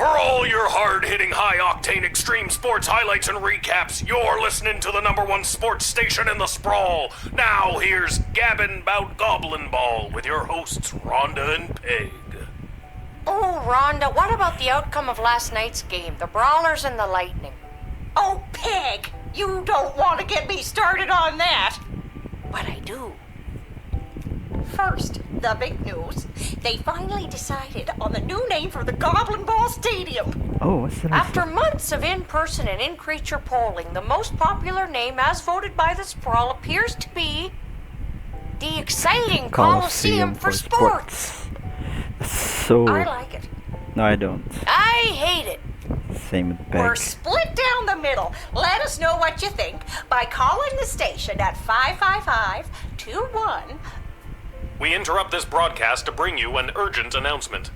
For all your hard-hitting, high-octane extreme sports highlights and recaps, you're listening to the #1 sports station in the sprawl. Now here's Gabbin' 'Bout Goblin Ball with your hosts, Rhonda and Peg. Oh, Rhonda, what about the outcome of last night's game, the Brawlers and the Lightning? Oh, Peg, you don't want to get me started on that. But I do. First, the big news. They finally decided on the new name for the Goblin Ball Stadium. Oh, what's the After months of in-person and in-creature polling, the most popular name as voted by the Sprawl appears to be the exciting Coliseum for Sports. So... I like it. No, I don't. I hate it. Same with Peg. We're split down the middle. Let us know what you think by calling the station at 555-21... We interrupt this broadcast to bring you an urgent announcement.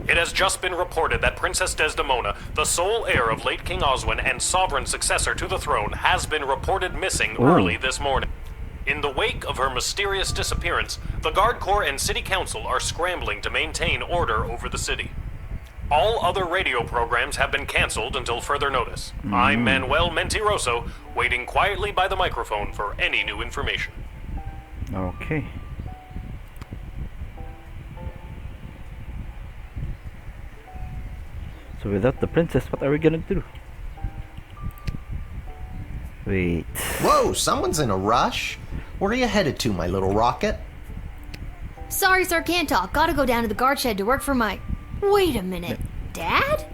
It has just been reported that Princess Desdemona, the sole heir of late King Oswin and sovereign successor to the throne, has been reported missing early this morning. In the wake of her mysterious disappearance, the Guard Corps and City Council are scrambling to maintain order over the city. All other radio programs have been canceled until further notice. I'm Manuel Mentiroso, waiting quietly by the microphone for any new information. Okay. So without the princess, what are we gonna do? Wait. Whoa, someone's in a rush? Where are you headed to, my little rocket? Sorry, sir, can't talk. Gotta go down to the guard shed to work for my... Wait a minute. Dad?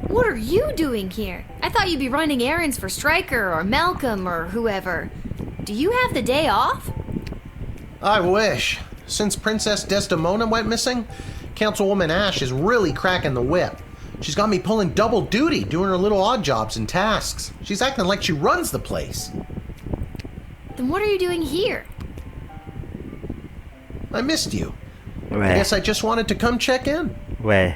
What are you doing here? I thought you'd be running errands for Stryker or Malcolm or whoever. Do you have the day off? I wish. Since Princess Desdemona went missing, Councilwoman Ash is really cracking the whip. She's got me pulling double duty, doing her little odd jobs and tasks. She's acting like she runs the place. Then what are you doing here? I missed you. Where? I guess I just wanted to come check in. Where?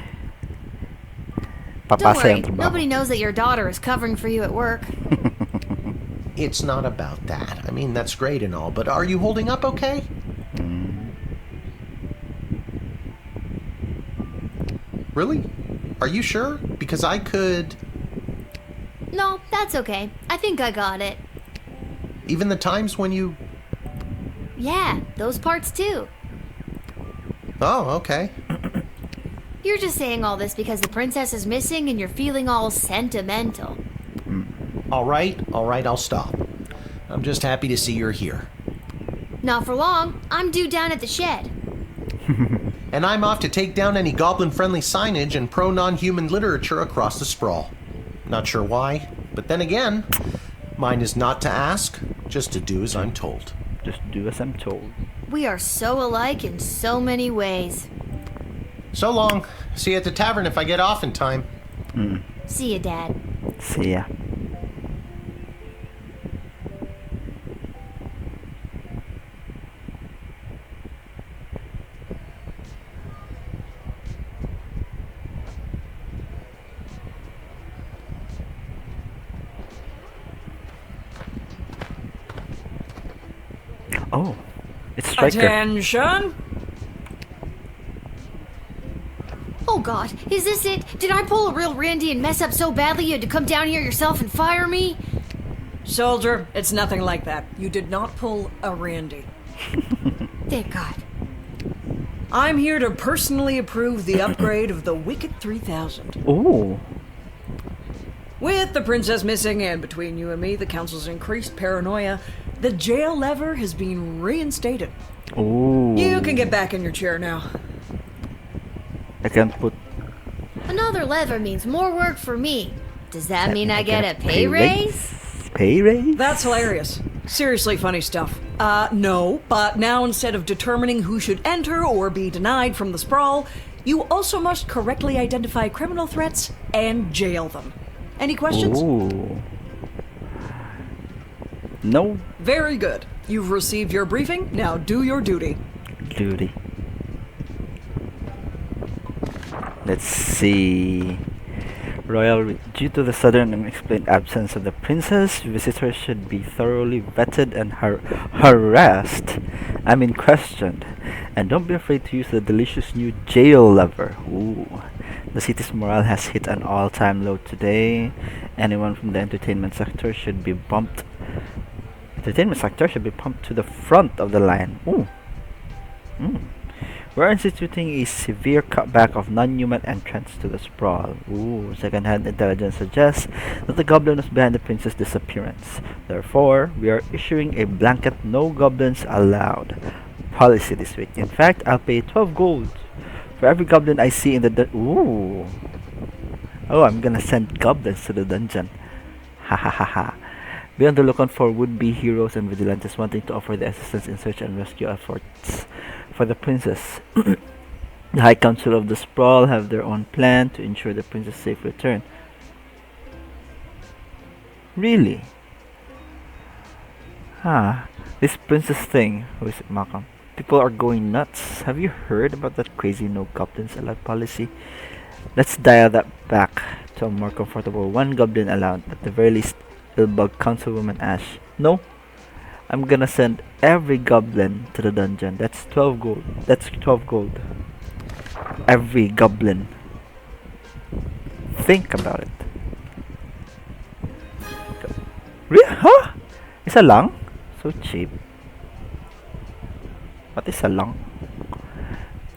Don't Papasa worry, yung trabaho. nobody knows that your daughter is covering for you at work. It's not about that. I mean, that's great and all, but are you holding up okay? Really? Are you sure? Because I could... No, that's okay. I think I got it. Even the times when you... Yeah, those parts too. Oh, okay. You're just saying all this because the princess is missing and you're feeling all sentimental. All right, I'll stop. I'm just happy to see you're here. Not for long. I'm due down at the shed. And I'm off to take down any goblin-friendly signage and pro-non-human literature across the sprawl. Not sure why, but then again, mine is not to ask, just to do as I'm told. Just do as I'm told. We are so alike in so many ways. So long. See you at the tavern if I get off in time. See ya, Dad. See ya. Oh, it's Stryker. Attention! Oh God, is this it? Did I pull a real Randy and mess up so badly you had to come down here yourself and fire me? Soldier, it's nothing like that. You did not pull a Randy. Thank God. I'm here to personally approve the upgrade of the Wicked 3000. Oh. With the princess missing and between you and me, the council's increased paranoia, the jail lever has been reinstated. Oh. You can get back in your chair now. I can't put... Another lever means more work for me. Does that mean I get a pay pay raise? Pay raise? That's hilarious. Seriously funny stuff. No, but now instead of determining who should enter or be denied from the sprawl, you also must correctly identify criminal threats and jail them. Any questions? Ooh. No Very good. You've received your briefing, now do your duty. duty. Let's see. Royal writ. Due to the sudden and unexplained absence of the princess, visitors should be thoroughly vetted and harassed. I mean questioned. And don't be afraid to use the delicious new jail lever. Ooh. The city's morale has hit an all-time low today. Anyone from the entertainment sector should be bumped to the front of the line. Ooh. We're instituting a severe cutback of non-human entrants to the sprawl. Ooh, second-hand intelligence suggests that the goblin was behind the princess' disappearance. Therefore, we are issuing a blanket no goblins allowed policy this week. In fact, I'll pay 12 gold for every goblin I see in the ooh. Oh, I'm gonna send goblins to the dungeon. Ha ha ha ha. Be on the lookout for would-be heroes and vigilantes wanting to offer their assistance in search and rescue efforts for the princess. The High Council of the Sprawl have their own plan to ensure the princess' safe return. Really? This princess thing. Who is it, Malcolm? People are going nuts. Have you heard about that crazy no goblins allowed policy? Let's dial that back to a more comfortable one goblin allowed. At the very least, it'll bug Councilwoman Ash. No, I'm gonna send every goblin to the dungeon. That's 12 gold. That's 12 gold. Every goblin. Think about it. Really? Huh? Isa lang? So cheap. What is a lang?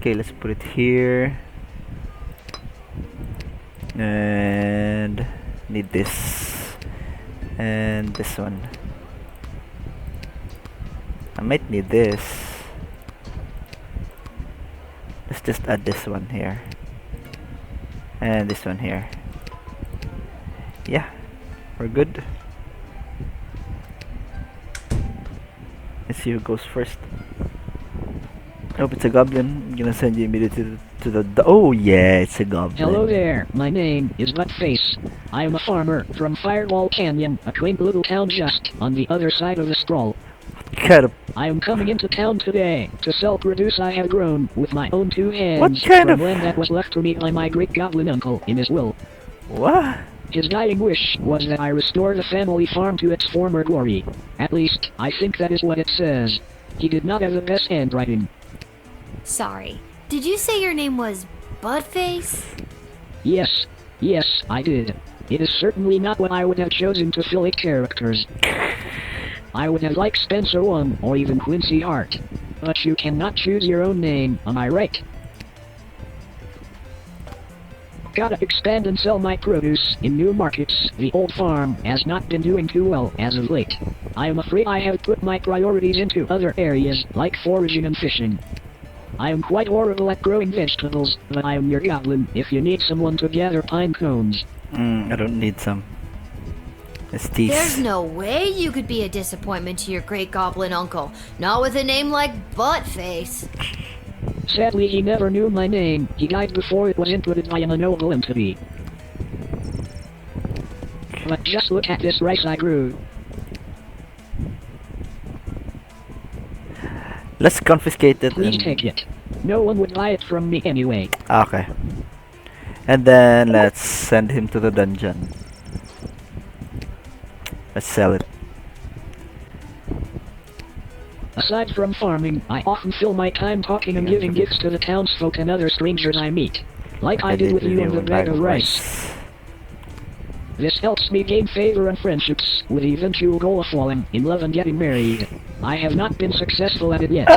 Okay, let's put it here. And need this. And this one. I might need this. Let's just add this one here. And this one here. Yeah, we're good. Let's see who goes first. Hope it's a goblin. I'm gonna send you immediately to the oh yeah, it's a goblin. Hello there, my name is Buttface. I am a farmer from Firewall Canyon, a quaint little town just on the other side of the sprawl. Kind of, I am coming into town today to sell produce I have grown with my own two hands What kind from of- land that was left to me by my great goblin uncle in his will. what? His dying wish was that I restore the family farm to its former glory. At least, I think that is what it says. He did not have the best handwriting. Sorry. Did you say your name was Buttface? Yes, I did. It is certainly not what I would have chosen to fill it characters. I would have liked Spencer One or even Quincy Hart. But you cannot choose your own name, am I right? Gotta expand and sell my produce in new markets. The old farm has not been doing too well as of late. I am afraid I have put my priorities into other areas like foraging and fishing. I am quite horrible at growing vegetables, but I am your goblin if you need someone to gather pine cones. I don't need some. It's There's these. no way you could be a disappointment to your great goblin uncle. Not with a name like Buttface. Sadly, he never knew my name. He died before it was inputted by an unknowable entity. But just look at this rice I grew. Let's confiscate it. Please And, take it. No one would buy it from me anyway. okay. And then let's send him to the dungeon. Let's sell it. Aside from farming, I often fill my time talking and giving gifts to the townsfolk and other strangers I meet. Like I did with you and the bag of rice. This helps me gain favor and friendships, with the eventual goal of falling in love and getting married. I have not been successful at it yet.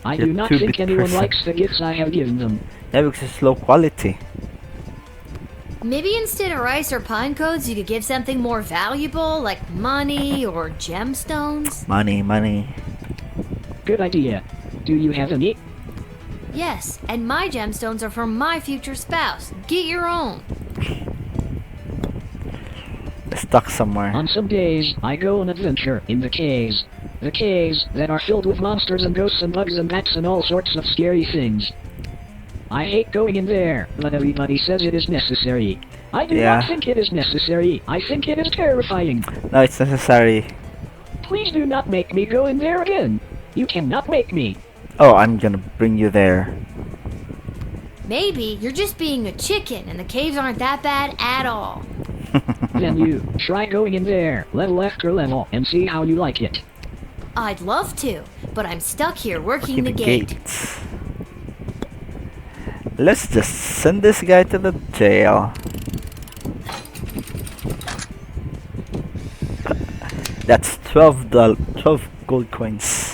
I do You're not too think big anyone person. likes the gifts I have given them. Yeah, because it's low quality. Maybe instead of rice or pine cones, you could give something more valuable, like money or gemstones? Money. Good idea. Do you have any? Yes, and my gemstones are for my future spouse. Get your own. Stuck somewhere. On some days, I go on adventure in the caves. The caves that are filled with monsters and ghosts and bugs and bats and all sorts of scary things. I hate going in there, but everybody says it is necessary. I do Yeah. not think it is necessary. I think it is terrifying. No, it's necessary. Please do not make me go in there again. You cannot make me. Oh, I'm gonna bring you there. Maybe you're just being a chicken and the caves aren't that bad at all. Then you try going in there, level after level, and see how you like it. I'd love to, but I'm stuck here working the gate. Gates. Let's just send this guy to the jail. That's 12 gold coins.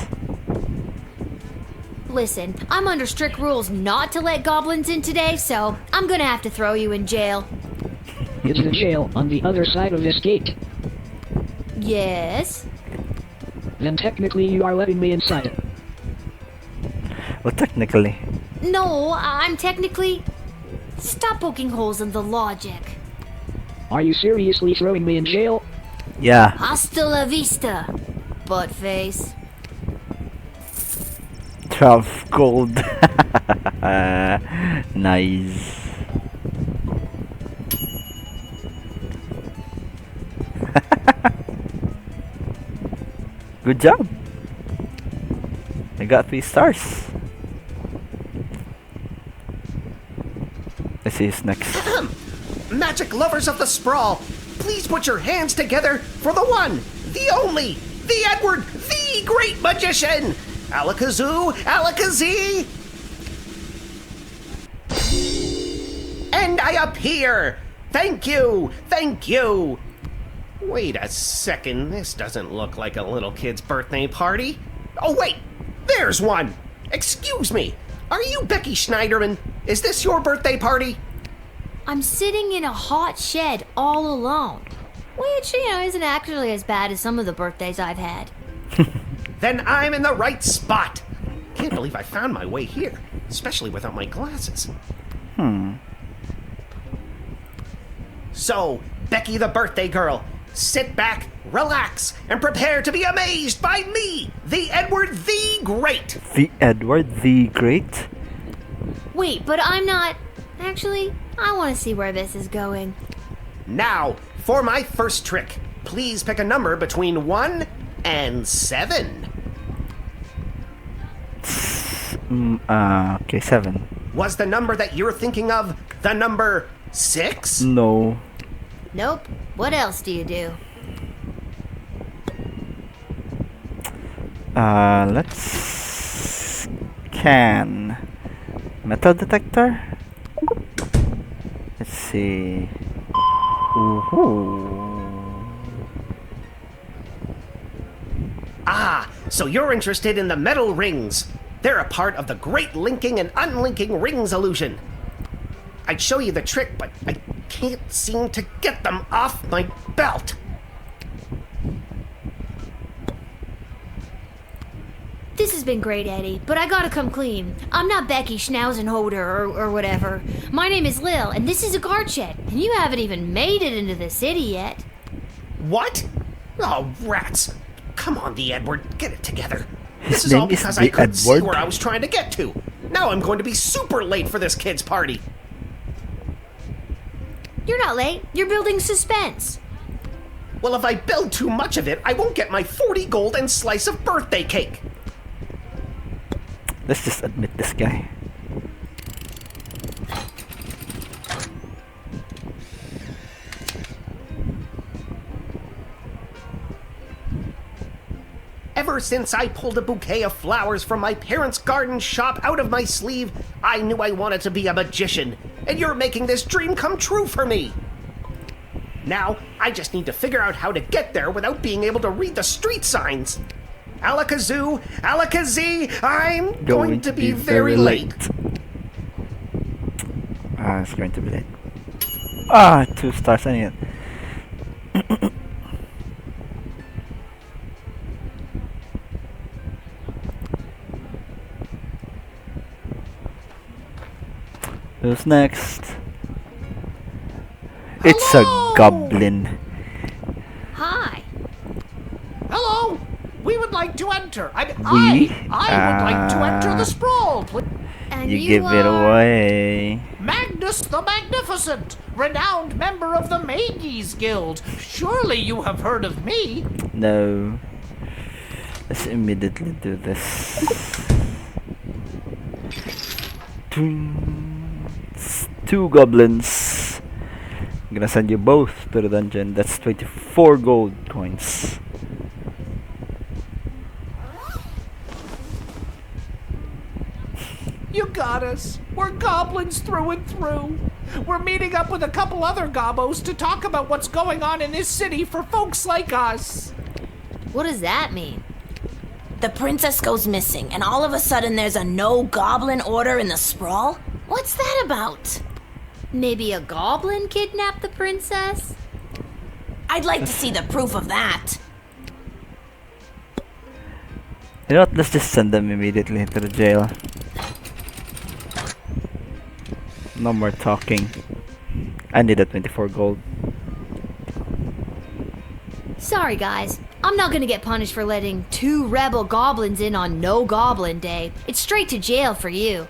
Listen, I'm under strict rules not to let goblins in today, so I'm gonna have to throw you in jail. Is the jail on the other side of this gate? Yes? Then technically you are letting me inside it. Well, technically. No, I'm technically... Stop poking holes in the logic. Are you seriously throwing me in jail? Yeah. Hasta la vista, buttface. 12 gold. Nice. Good job. I got 3 stars. Let's see who's next. Magic lovers of the sprawl, please put your hands together for the one, the only, the Edward, the great magician! Alakazoo, Alakazee! And I appear! Thank you, thank you! Wait a second, this doesn't look like a little kid's birthday party. Oh wait, there's one! Excuse me, are you Becky Schneiderman? Is this your birthday party? I'm sitting in a hot shed all alone. Which, isn't actually as bad as some of the birthdays I've had. Then I'm in the right spot. Can't believe I found my way here, especially without my glasses. So, Becky the birthday girl, sit back, relax, and prepare to be amazed by me, the Edward the Great. The Edward the Great? Wait, but I'm not... Actually, I want to see where this is going. Now, for my first trick, please pick a number between 1 and 7. Okay, 7. Was the number that you're thinking of the number 6? No. Nope. What else do you do? Let's scan metal detector. Let's see. Ooh. Ah, so you're interested in the metal rings. They're a part of the great linking and unlinking rings illusion. I'd show you the trick, but I can't seem to get them off my belt. This has been great, Eddie, but I gotta come clean. I'm not Becky Schnauzenholder or whatever. My name is Lil, and this is a guard shed, and you haven't even made it into the city yet. What? Oh, rats. Come on, the Edward, get it together. His This is name all is because the I couldn't see Edward? where I was trying to get to. Now I'm going to be super late for this kid's party. You're not late. You're building suspense. Well, if I build too much of it, I won't get my 40 gold and slice of birthday cake. Let's just admit this guy. Ever since I pulled a bouquet of flowers from my parents' garden shop out of my sleeve, I knew I wanted to be a magician, and you're making this dream come true for me. Now, I just need to figure out how to get there without being able to read the street signs. Alakazoo, Alakazee, I'm going to be very late. It's going to be late. 2 stars on it. Who's next? It's a goblin. Hi. Hello! We would like to enter. I We? would like to enter the sprawl, please. And You give it are... away. Magnus the Magnificent, renowned member of the Mages Guild. Surely you have heard of me. No. Let's immediately do this. Dun. 2 goblins. I'm gonna send you both to the dungeon. That's 24 gold coins. You got us. We're goblins through and through. We're meeting up with a couple other gobbos to talk about what's going on in this city for folks like us. What does that mean? The princess goes missing, and all of a sudden there's a no goblin order in the sprawl? What's that about? Maybe a goblin kidnapped the princess? I'd like to see the proof of that. You know what? Let's just send them immediately to the jail. No more talking. I need that 24 gold. Sorry, guys. I'm not gonna get punished for letting 2 rebel goblins in on No Goblin Day. It's straight to jail for you.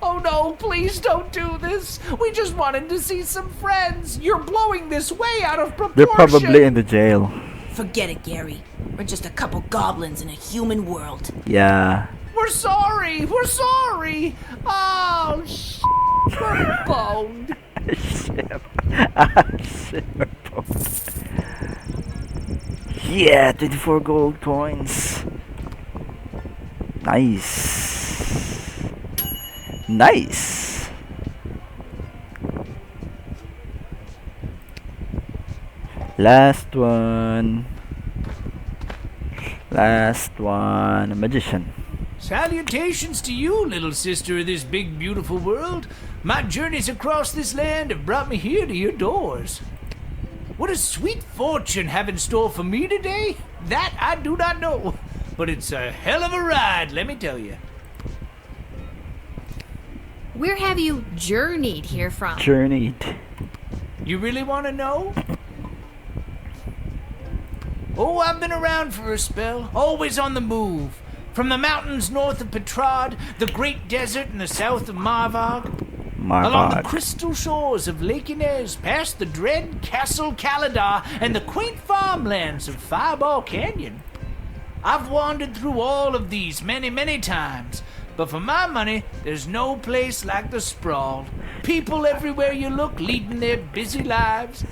Oh no, please don't do this. We just wanted to see some friends. You're blowing this way out of proportion. They're probably in the jail. Forget it, Gary. We're just a couple goblins in a human world. Yeah. We're sorry. We're sorry. Oh, we're boned. Shit. We're boned. Yeah, 24 gold coins. Nice. Nice. Last one. Last one. A magician. Salutations to you, little sister of this big, beautiful world. My journeys across this land have brought me here to your doors. What does sweet fortune have in store for me today? That I do not know. But it's a hell of a ride, let me tell you. Where have you journeyed here from? Journeyed. You really want to know? Oh, I've been around for a spell, always on the move. From the mountains north of Petrard, the great desert in the south of Marvog, along the crystal shores of Lake Inez, past the dread Castle Caladar and the quaint farmlands of Fireball Canyon. I've wandered through all of these many, many times, but for my money, there's no place like the sprawl. People everywhere you look leading their busy lives.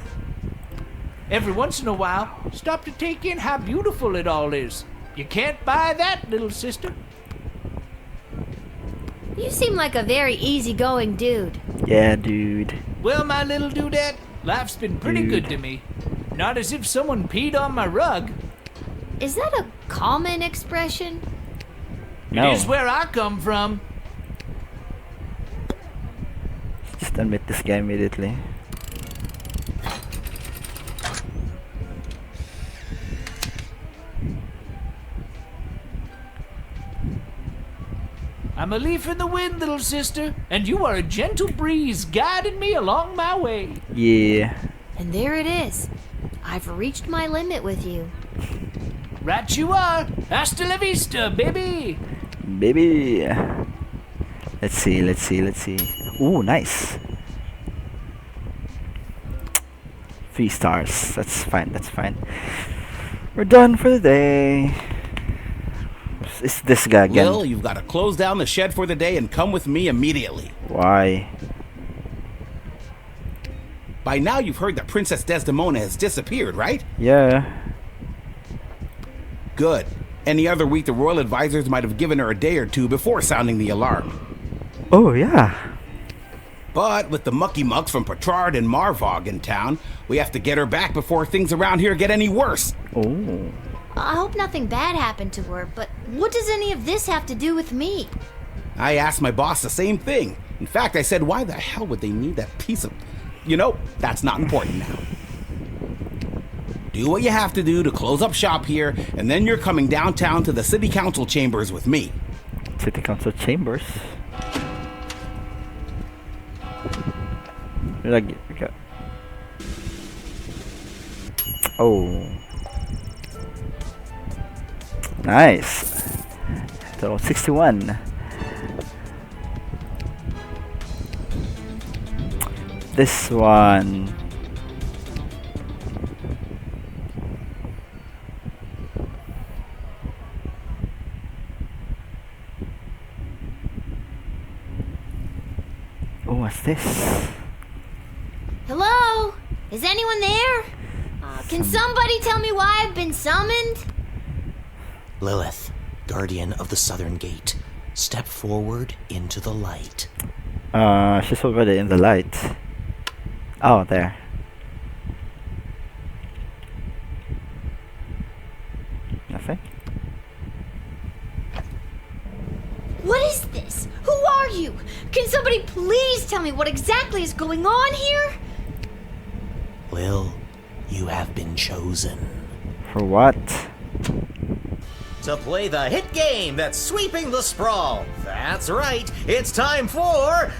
Every once in a while, stop to take in how beautiful it all is. You can't buy that, little sister. You seem like a very easygoing dude. Yeah, dude. Well, my little dudette, life's been pretty good to me. Not as if someone peed on my rug. Is that a common expression? No. It is where I come from. Just admit this guy immediately. I'm a leaf in the wind, little sister, and you are a gentle breeze guiding me along my way. Yeah. And there it is. I've reached my limit with you. Right you are. Hasta la vista, baby. Baby. Let's see. Ooh, nice. 3 stars. That's fine. We're done for the day. It's this guy again. Lil, you've got to close down the shed for the day and come with me immediately. Why? By now you've heard that Princess Desdemona has disappeared, right? Yeah. Good. Any other week the royal advisors might have given her a day or two before sounding the alarm. Oh, yeah. But with the mucky mucks from Petrard and Marvog in town, we have to get her back before things around here get any worse. Oh. I hope nothing bad happened to her, but what does any of this have to do with me? I asked my boss the same thing. In fact, I said, why the hell would they need that piece of... You know, that's not important now. Do what you have to do to close up shop here, and then you're coming downtown to the city council chambers with me. City council chambers? Okay. Oh. Nice. So 61. This one. Oh, What's this? Hello? Is anyone there? Can somebody tell me why I've been summoned? Lilith, guardian of the southern gate, step forward into the light. She's already in the light. Oh, there. Nothing? What is this? Who are you? Can somebody please tell me what exactly is going on here? Lil, you have been chosen. For what? To play the hit game that's sweeping the sprawl. That's right, it's time for...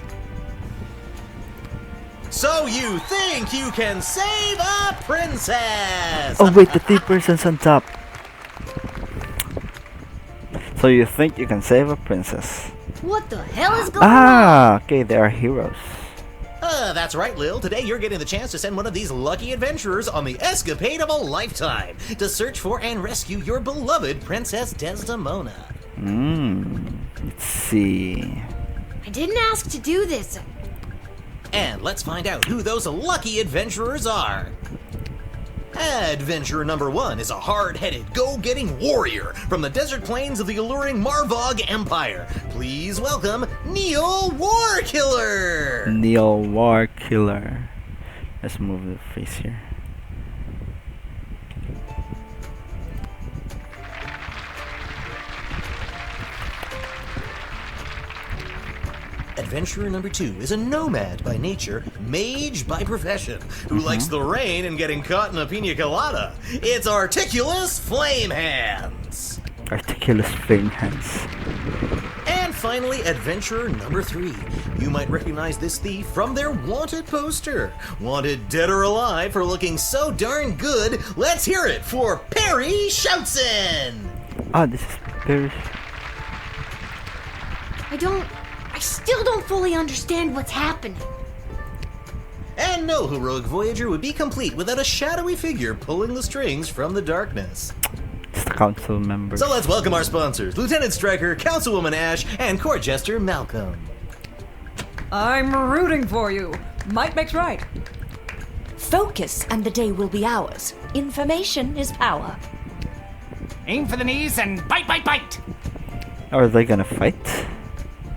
So you think you can save a princess? Oh wait, the 3 persons on top. So you think you can save a princess? What the hell is going on? Ah, okay, they are heroes. That's right, Lil. Today you're getting the chance to send one of these lucky adventurers on the escapade of a lifetime to search for and rescue your beloved Princess Desdemona. Let's see. I didn't ask to do this. And let's find out who those lucky adventurers are. Adventurer number 1 is a hard-headed, go-getting warrior from the desert plains of the alluring Marvog Empire. Please welcome Neil Warkiller! Neil Warkiller. Let's move the face here. Adventurer number 2 is a nomad by nature, mage by profession, who likes the rain and getting caught in a pina colada. It's Articulous Flame Hands. Articulous Flame Hands. And finally, adventurer number 3. You might recognize this thief from their wanted poster. Wanted dead or alive for looking so darn good. Let's hear it for Perry Shoutson. Ah, this is Perry. I still don't fully understand what's happening. And no heroic voyager would be complete without a shadowy figure pulling the strings from the darkness. It's the council members. So let's welcome our sponsors, Lieutenant Stryker, Councilwoman Ash, and Court Jester Malcolm. I'm rooting for you. Might makes right. Focus and the day will be ours. Information is power. Aim for the knees and bite, bite, bite! Are they gonna fight?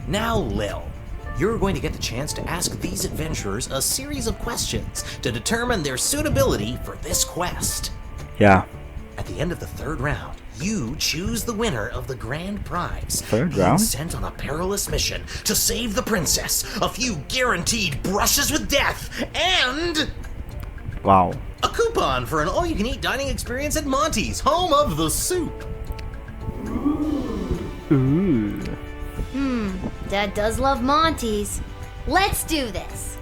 Now, Lil, you're going to get the chance to ask these adventurers a series of questions to determine their suitability for this quest. Yeah. At the end of the 3rd round, you choose the winner of the grand prize. Third being round? sent on a perilous mission to save the princess, a few guaranteed brushes with death, and... Wow. a coupon for an all-you-can-eat dining experience at Monty's, home of the soup. Ooh. Dad does love Monty's. Let's do this.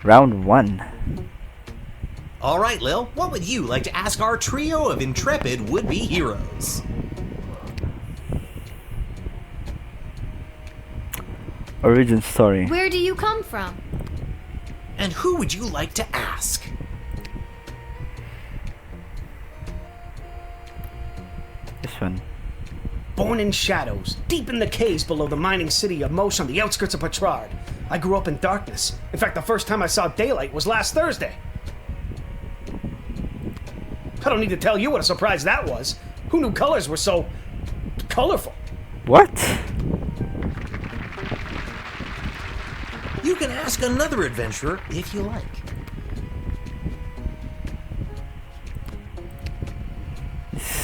Round 1. All right, Lil, what would you like to ask our trio of intrepid would-be heroes? Origin story. Where do you come from? And who would you like to ask? This one. Born in shadows, deep in the caves below the mining city of Mosh on the outskirts of Petrard. I grew up in darkness. In fact, the first time I saw daylight was last Thursday. I don't need to tell you what a surprise that was. Who knew colors were so colorful? What? You can ask another adventurer if you like.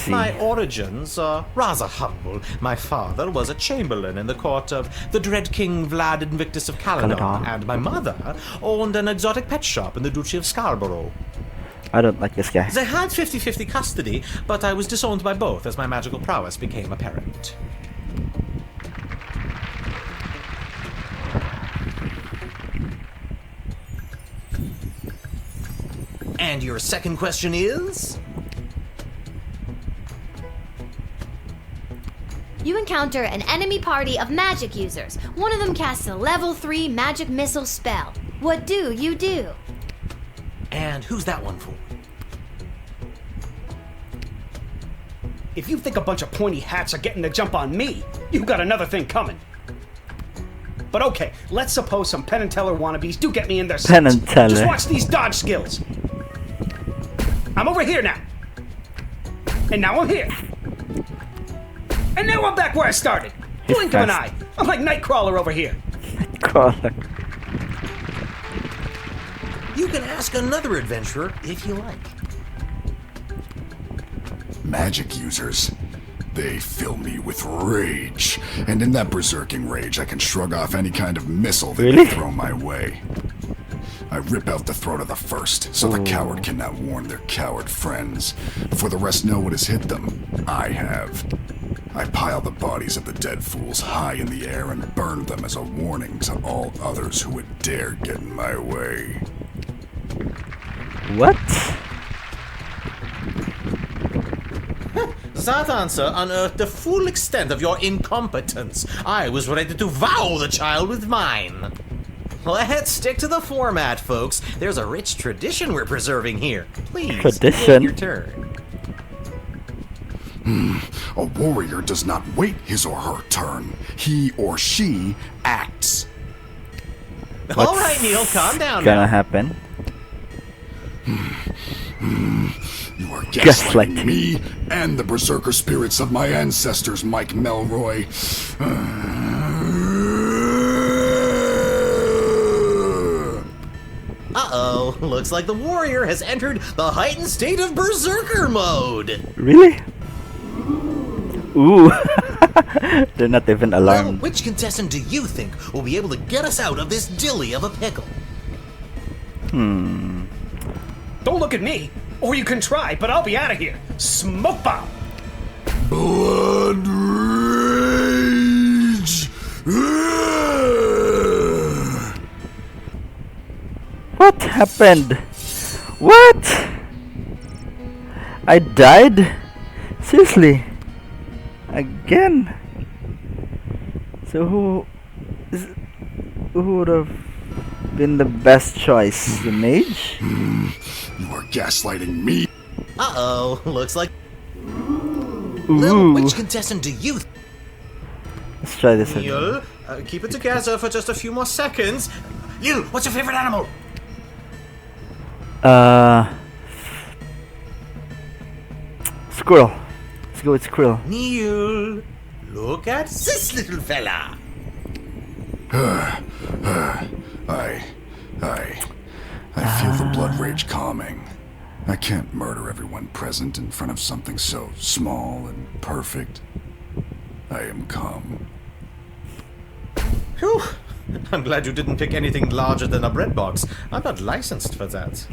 My origins are rather humble. My father was a chamberlain in the court of the dread King Vlad Invictus of Caledon, and my mother owned an exotic pet shop in the Duchy of Scarborough. I don't like this guy. They had 50-50 custody, but I was disowned by both as my magical prowess became apparent. And your second question is? You encounter an enemy party of magic users. One of them casts a level 3 magic missile spell. What do you do? And who's that one for? if you think a bunch of pointy hats are getting the jump on me, you got another thing coming. But okay, let's suppose some Penn and Teller wannabes do get me in their sights. Penn and Teller. Just watch these dodge skills. I'm over here now. And now I'm here. And now I'm back where I started. Blink of an eye. I'm like Nightcrawler over here. Crawler. You can ask another adventurer if you like. Magic users. They fill me with rage. And in that berserking rage, I can shrug off any kind of missile they can throw my way. I rip out the throat of the first, so the coward cannot warn their coward friends. Before the rest know what has hit them, I have. I pile the bodies of the dead fools high in the air and burn them as a warning to all others who would dare get in my way. What? That answer unearthed the full extent of your incompetence. I was ready to devour the child with mine. Let's stick to the format, folks. There's a rich tradition we're preserving here. Please, Tradition? take your turn. A warrior does not wait his or her turn. He or she acts. All right, Neil, calm down Gonna now. happen. You are gaslighting me and the berserker spirits of my ancestors, Mike Melroy. Uh-oh, looks like the warrior has entered the heightened state of berserker mode. Really? Ooh. They're not even Well, alarmed. which contestant do you think will be able to get us out of this dilly of a pickle? Don't look at me, or you can try, but I'll be out of here. Smoke bomb. Blood rage! What happened? What? I died? Seriously? Again? So who would have been the best choice? The mage? You are gaslighting me. Uh-oh, looks like... Ooh. Lil, which contestant do you... Let's try this again. Lil, keep it together for just a few more seconds. Lil, what's your favorite animal? Squirrel. Let's go with squirrel. Neil, look at this little fella. I feel the blood rage calming. I can't murder everyone present in front of something so small and perfect. I am calm. Phew. I'm glad you didn't pick anything larger than a bread box. I'm not licensed for that.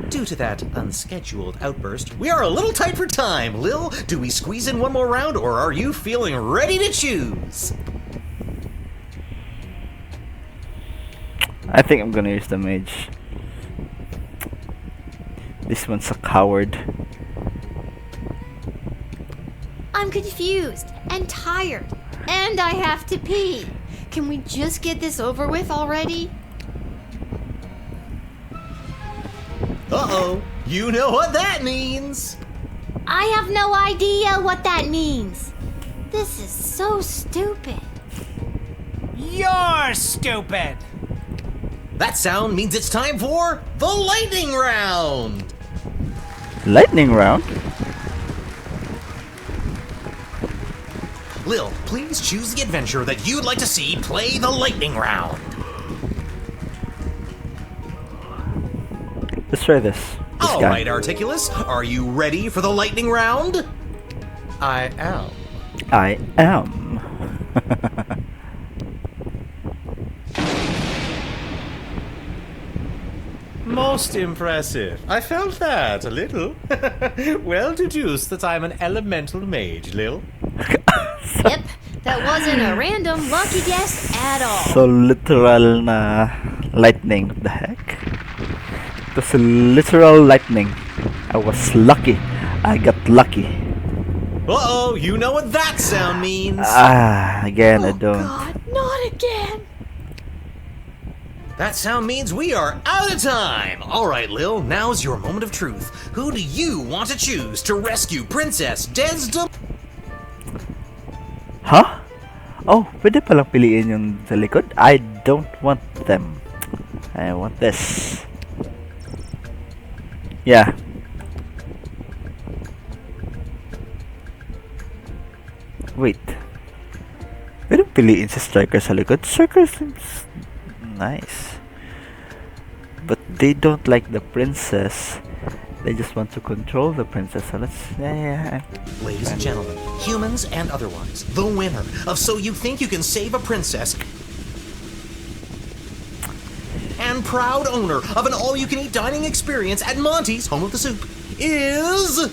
Due to that unscheduled outburst, we are a little tight for time. Lil, do we squeeze in one more round, or are you feeling ready to choose? I think I'm gonna use the mage. This one's a coward. I'm confused and tired, and I have to pee. Can we just get this over with already? Uh-oh, you know what that means. I have no idea what that means. This is so stupid. You're stupid. That sound means it's time for the lightning round. Lightning round? Lil, please choose the adventurer that you'd like to see play the lightning round. Let's try this. All guy. right, Articulus, are you ready for the lightning round? I am. I am. Most impressive. I felt that a little. Well deduced that I'm an elemental mage, Lil. Yep, that wasn't a random lucky guess at all. So literal na lightning. What the heck? It was a literal lightning. I was lucky. I got lucky. Uh-oh, you know what that sound means. Again, I don't. God, not again. That sound means we are out of time! Alright, Lil, now's your moment of truth. Who do you want to choose to rescue Princess Desdemona? Huh? Oh, pwede palang piliin yung sa likod? I don't want them. I want this. Yeah. Wait. Pwede piliin si Striker sa likod? Striker seems nice. But they don't like the princess. They just want to control the princess. So let's... Ladies and gentlemen, humans and otherwise, the winner of So You Think You Can Save a Princess and proud owner of an all-you-can-eat dining experience at Monty's Home of the Soup is...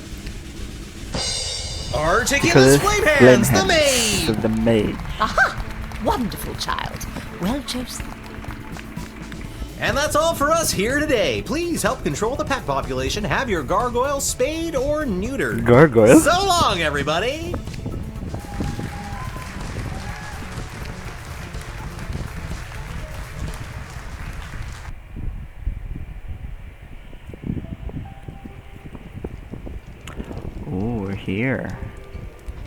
Articulous Flame Hands, the maid! The maid. Aha! Wonderful child. Well chosen. And that's all for us here today. Please help control the pet population. Have your gargoyle spayed or neutered. Gargoyle? So long, everybody! Ooh, we're here.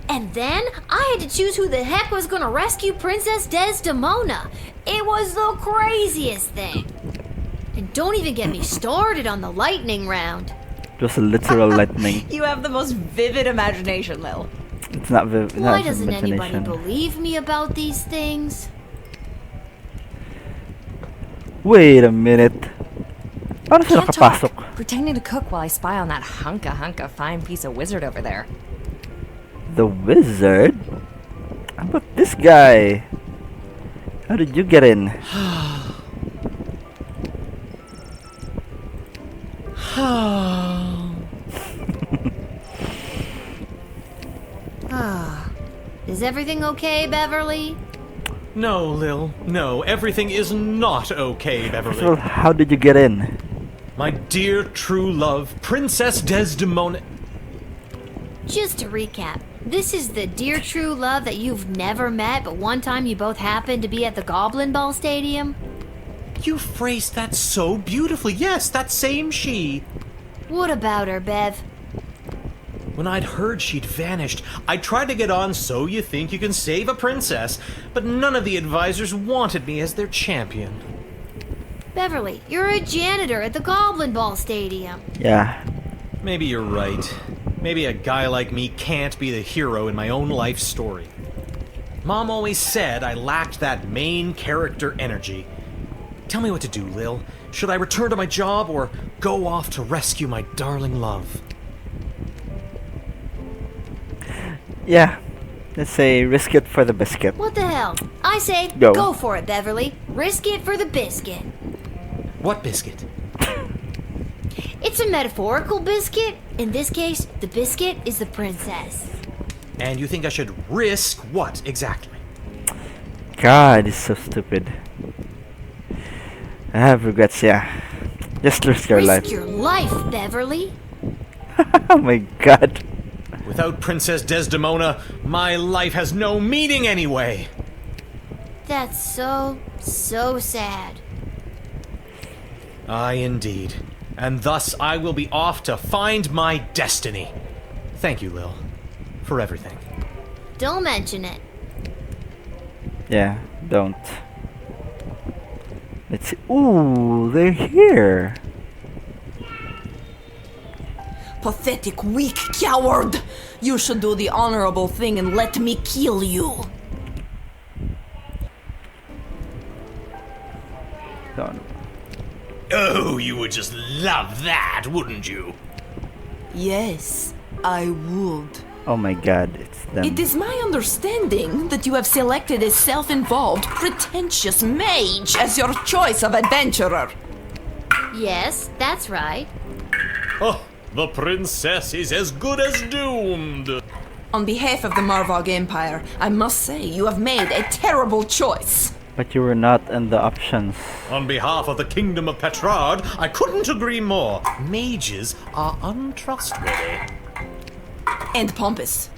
And then I had to choose who the heck was gonna rescue Princess Desdemona. It was the craziest thing. And don't even get me started on the lightning round. Just a literal lightning. You have the most vivid imagination, Lil. It's not vivid. Why doesn't anybody believe me about these things? Wait a minute. Paano sila Can't nakapasok? talk. Pretending to cook while I spy on that hunka fine piece of wizard over there. The wizard? How about this guy? How did you get in? Is everything okay, Beverly? No, Lil. No, everything is not okay, Beverly. So how did you get in? My dear true love, Princess Desdemona... Just to recap, this is the dear true love that you've never met, but one time you both happened to be at the Goblin Ball Stadium? You phrased that so beautifully. Yes, that same she. What about her, Bev? When I'd heard she'd vanished, I tried to get on So You Think You Can Save a Princess, but none of the advisors wanted me as their champion. Beverly, you're a janitor at the Goblin Ball Stadium. Yeah. Maybe you're right. Maybe a guy like me can't be the hero in my own life story. Mom always said I lacked that main character energy. Tell me what to do, Lil. Should I return to my job or go off to rescue my darling love? Yeah. Let's say risk it for the biscuit. What the hell? I say, Go. go for it, Beverly. Risk it for the biscuit. What biscuit? It's a metaphorical biscuit. In this case, the biscuit is the princess. And you think I should risk what exactly? God, it's so stupid. I have regrets, yeah. Just risk your life. Risk your life, Beverly. Oh my god. Without Princess Desdemona, my life has no meaning anyway. That's so sad. Aye, indeed. And thus I will be off to find my destiny. Thank you, Lil, for everything. Don't mention it. Yeah, don't. Let's see. Ooh, they're here. Pathetic, weak coward! You should do the honorable thing and let me kill you. Don't. Oh, you would just love that, wouldn't you? Yes, I would. Oh my god, it's them. It is my understanding that you have selected a self-involved, pretentious mage as your choice of adventurer. Yes, that's right. Oh, the princess is as good as doomed. On behalf of the Marvog Empire, I must say you have made a terrible choice. But you were not in the options. On behalf of the Kingdom of Petrard, I couldn't agree more. Mages are untrustworthy. And pompous.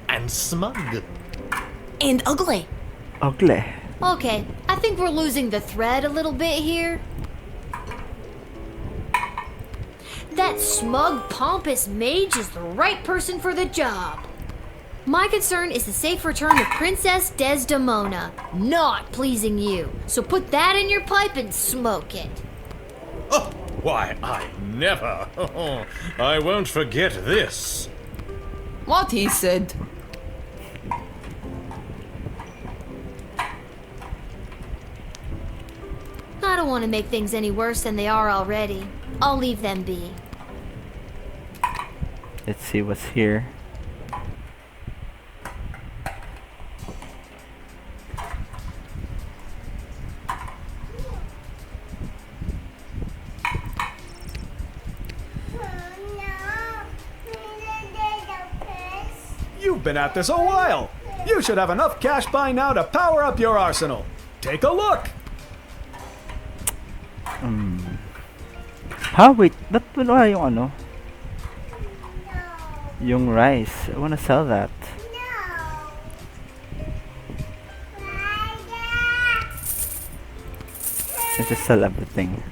And smug. And ugly. Ugly. Okay, I think we're losing the thread a little bit here. That smug, pompous mage is the right person for the job. My concern is the safe return of Princess Desdemona, not pleasing you. So put that in your pipe and smoke it. Oh, why, I never. I won't forget this. What he said. I don't want to make things any worse than they are already. I'll leave them be. Let's see what's here. You've been at this a while. You should have enough cash by now to power up your arsenal. Take a look. Wait, ba't wala yung ano? Yung rice. I wanna sell that. Let's just sell everything.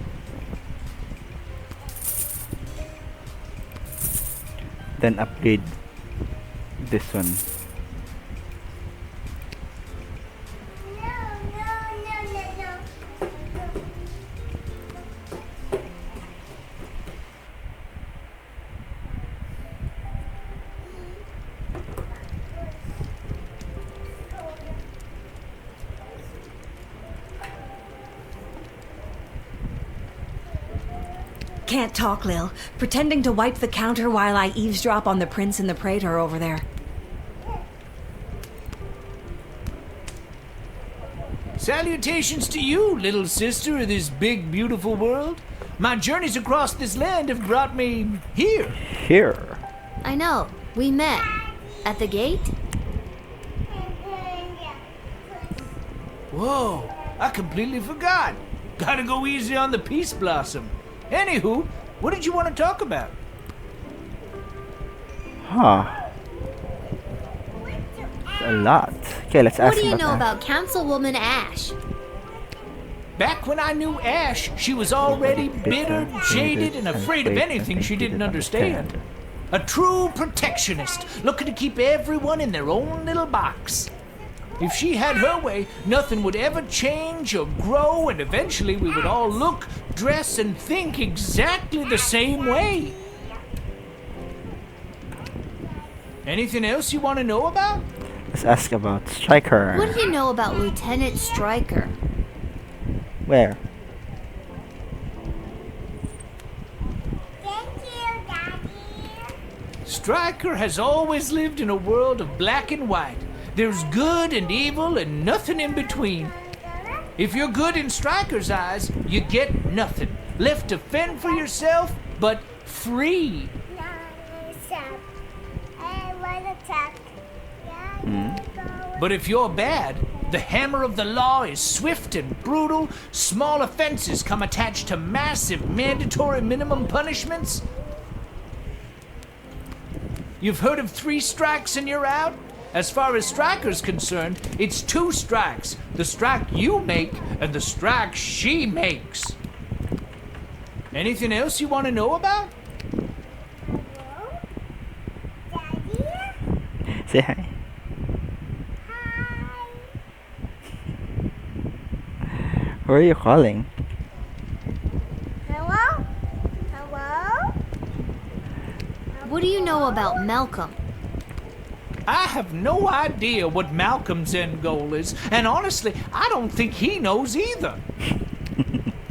Then upgrade this one. Can't talk, Lil. Pretending to wipe the counter while I eavesdrop on the prince and the praetor over there. Salutations to you, little sister of this big, beautiful world. My journeys across this land have brought me here. Here? I know. We met. At the gate? Whoa, I completely forgot. Gotta go easy on the Peace Blossom. Anywho, what did you want to talk about? Huh. A lot. Okay, let's ask What do you know Ash. about Councilwoman Ash? Back when I knew Ash, she was already bitter, jaded, and afraid of anything she didn't understand. A true protectionist, looking to keep everyone in their own little box. If she had her way, nothing would ever change or grow, and eventually we would all look, dress, and think exactly the same way. Anything else you want to know about? Let's ask about Striker. What do you know about Lieutenant Stryker? Where? Stryker has always lived in a world of black and white. There's good and evil and nothing in between. If you're good in Stryker's eyes, you get nothing. Left to fend for yourself, but free. But if you're bad, the hammer of the law is swift and brutal. Small offenses come attached to massive mandatory minimum punishments. You've heard of 3 strikes and you're out? As far as Stryker's concerned, it's 2 strikes. The strike you make and the strike she makes. Anything else you want to know about? Say hi. Who are you calling? Hello? Hello? What do you know about Malcolm? I have no idea what Malcolm's end goal is, and honestly, I don't think he knows either.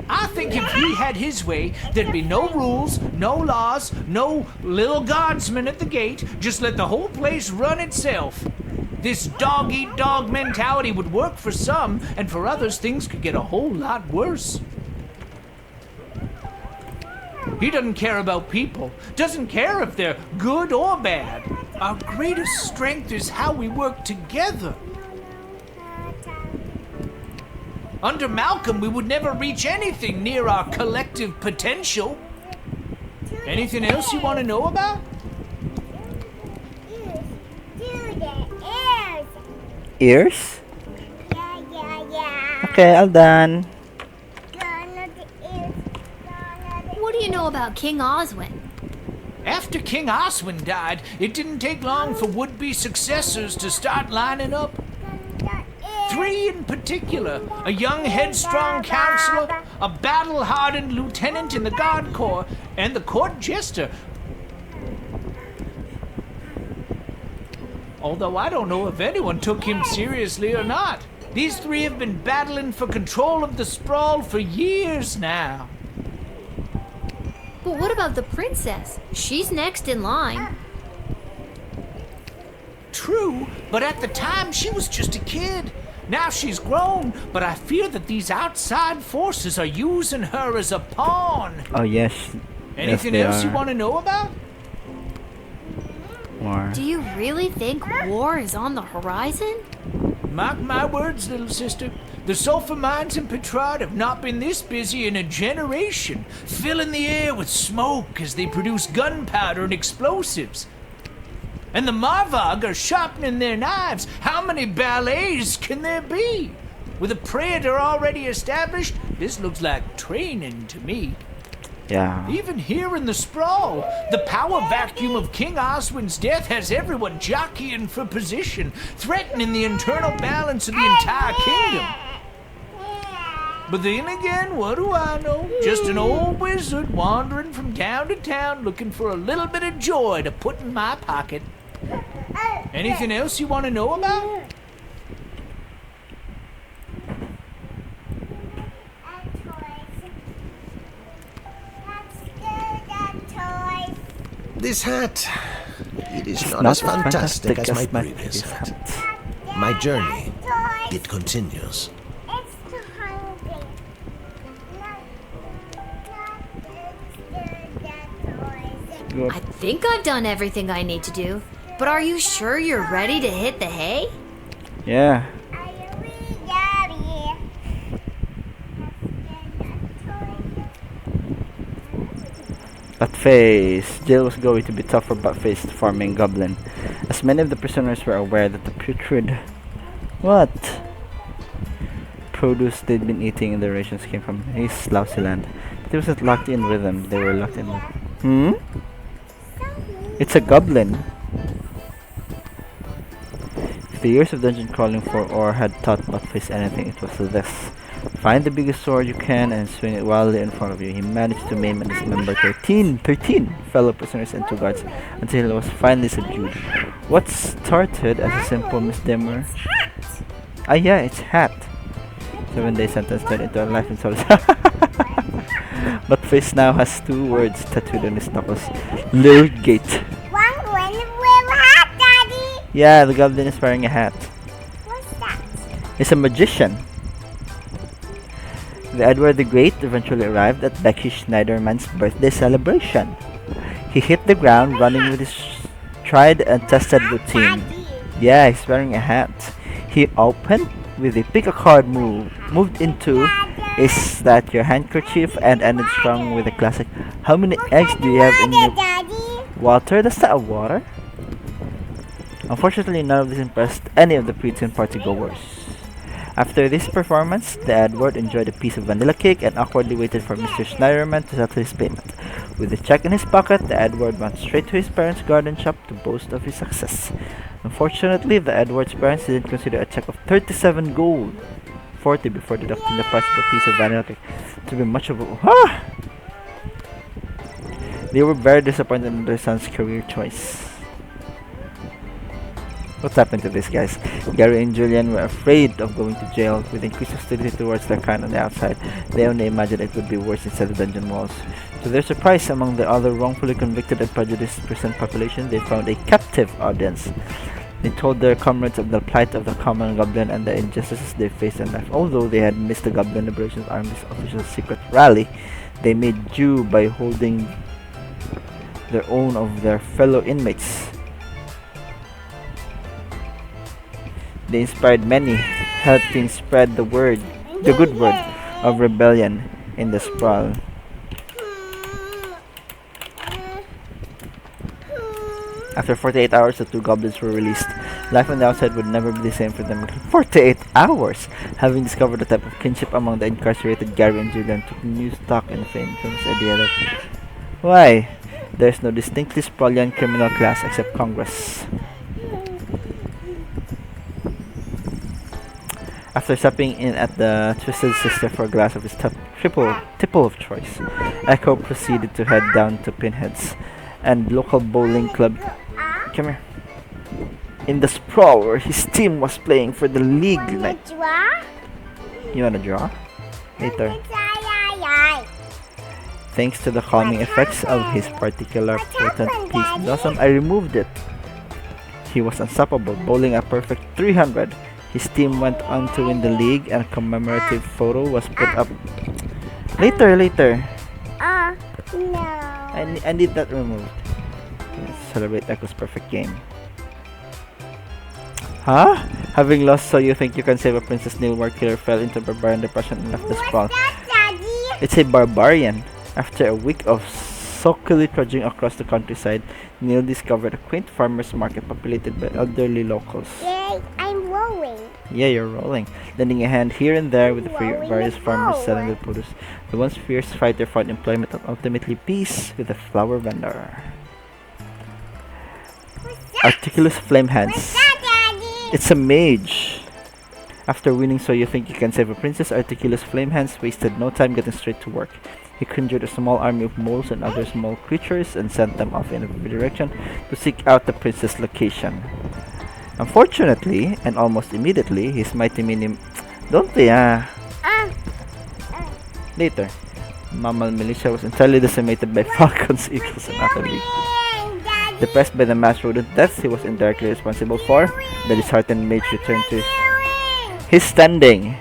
I think if he had his way, there'd be no rules, no laws, no Lil Guardsman at the gate. Just let the whole place run itself. This dog-eat-dog mentality would work for some, and for others, things could get a whole lot worse. He doesn't care about people, doesn't care if they're good or bad. Our greatest strength is how we work together. Under Malcolm, we would never reach anything near our collective potential. Anything else you want to know about? Ears? Yeah. Okay, all done. What do you know about King Oswin? After King Oswin died, it didn't take long for would-be successors to start lining up. 3 in particular: a young, headstrong counselor, a battle-hardened lieutenant in the Guard Corps, and the court jester. Although I don't know if anyone took him seriously or not. These 3 have been battling for control of the sprawl for years now. But what about the princess? She's next in line. True, but at the time she was just a kid. Now she's grown, but I fear that these outside forces are using her as a pawn. Oh yes. Anything yes, else you want to know about? War. Do you really think war is on the horizon? Mark my words, little sister. The sulfur mines in Petrard have not been this busy in a generation, filling the air with smoke as they produce gunpowder and explosives. And the Marvog are sharpening their knives. How many ballets can there be? With a predator already established, this looks like training to me. Yeah. Even here in the sprawl, the power vacuum of King Oswin's death has everyone jockeying for position, threatening the internal balance of the entire kingdom. But then again, what do I know? Just an old wizard wandering from town to town looking for a little bit of joy to put in my pocket. Anything else you want to know about? This hat, it is It's not as fantastic as my previous hat. My journey, it continues. I think I've done everything I need to do. But are you sure you're ready to hit the hay? Yeah. Buttface. Jail was going to be tough for Buttface, farming goblin, as many of the prisoners were aware that the putrid produce they'd been eating in the rations came from his lousy land. But he wasn't locked in with them. They were locked in with It's a goblin. If the years of dungeon crawling for ore had taught Buttface anything, it was this. Find the biggest sword you can and swing it wildly in front of you. He managed to maim and dismember 13 fellow prisoners and 2 guards until he was finally subdued. What started as a simple misdemeanor... yeah, it's hat. 7-day sentence turned into a life in solitary. Buttface now has 2 words tattooed on his knuckles. Lil Gate. Yeah, the goblin is wearing a hat. What's that? He's a magician. The Edward the Great eventually arrived at Becky Schneiderman's birthday celebration. He hit the ground running with his tried and tested routine. Yeah, he's wearing a hat. He opened with a pick a card move, moved into Is That Your Handkerchief, and ended strong with a classic, how many eggs do you have in your water? That's not a water. Unfortunately, none of this impressed any of the preteen partygoers. After this performance, the Edward enjoyed a piece of vanilla cake and awkwardly waited for Mr. Schneiderman to settle his payment. With the check in his pocket, the Edward went straight to his parents' garden shop to boast of his success. Unfortunately, the Edward's parents didn't consider a check of 37 gold, 40 before deducting the price of a piece of vanilla cake, to be much of a... They were very disappointed in their son's career choice. What happened to these guys? Gary and Julian were afraid of going to jail. With increased hostility towards their kind on the outside, they only imagined it would be worse inside the dungeon walls. To their surprise, among the other wrongfully convicted and prejudiced prison population, they found a captive audience. They told their comrades of the plight of the common goblin and the injustices they faced in life. Although they had missed the Goblin Liberation Army's official secret rally, they made due by holding their own of their fellow inmates. They inspired many, helping spread the good word of rebellion in the sprawl. After 48 hours, the 2 goblins were released. Life on the outside would never be the same for them. 48 hours! Having discovered the type of kinship among the incarcerated, Gary and Julian took new stock in the famous idea that... Why? There's no distinctly Sprollian criminal class except Congress. After stopping in at the Twisted Sister for a glass of his tipple of choice, Echo proceeded to head down to Pinhead's and local bowling club. Come here. In the sprawl where his team was playing for the league night. You wanna draw? Later. Thanks to the calming effects of his particular potent peace blossom, I removed it. He was unstoppable, bowling a perfect 300. His team went on to win the league, and a commemorative photo was put up. Later. No. I need that removed. Let's celebrate Echo's perfect game. Huh? Having lost So You Think You Can Save a Princess, Neil War Killer fell into barbarian depression and left the sprawl. It's a barbarian. After a week of sulkily trudging across the countryside, Neil discovered a quaint farmer's market populated by elderly locals. Yay, I'm rolling. Yeah, you're rolling. Lending a hand here and there with the various farmers selling their produce. The once fierce fighter found employment and ultimately peace with the flower vendor. Articulous Flame Hands. It's a mage. After winning So You Think You Can Save a Princess, Articulous Flame Hands wasted no time getting straight to work. He conjured a small army of moles and other small creatures and sent them off in every direction to seek out the princess' location. Unfortunately, and almost immediately, his mighty mini... Later, Mammal militia was entirely decimated by falcons, eagles, and other beasts. Depressed by the mass rodent deaths he was indirectly responsible for, the disheartened mage returned to his standing.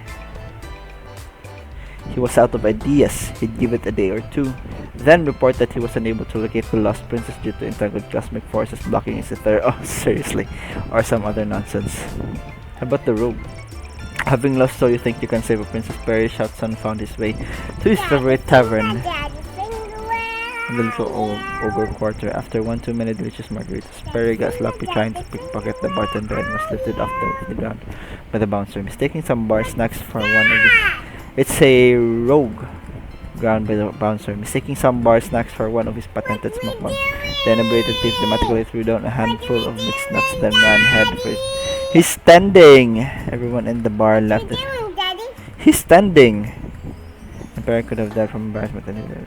He was out of ideas. He'd give it a day or two, then report that he was unable to locate the lost princess due to entangled cosmic forces blocking his ether. Oh, seriously. Or some other nonsense. How about the rogue? Having lost So You Think You Can Save a Princess, Perry Shoutson found his way to his favorite tavern in the little ogre quarter. After one too many delicious margaritas, Perry got sloppy trying to pickpocket the bartender and was lifted off the ground by the bouncer, mistaking some bar snacks for one of his... It's a rogue. Ground by the bouncer, mistaking some bar snacks for one of his patented smoke bombs. The inebriated thief dramatically threw down a handful of mixed nuts, then ran head first. He's standing! Everyone in the bar laughed at him. He's standing! The parent could have died from embarrassment anyway.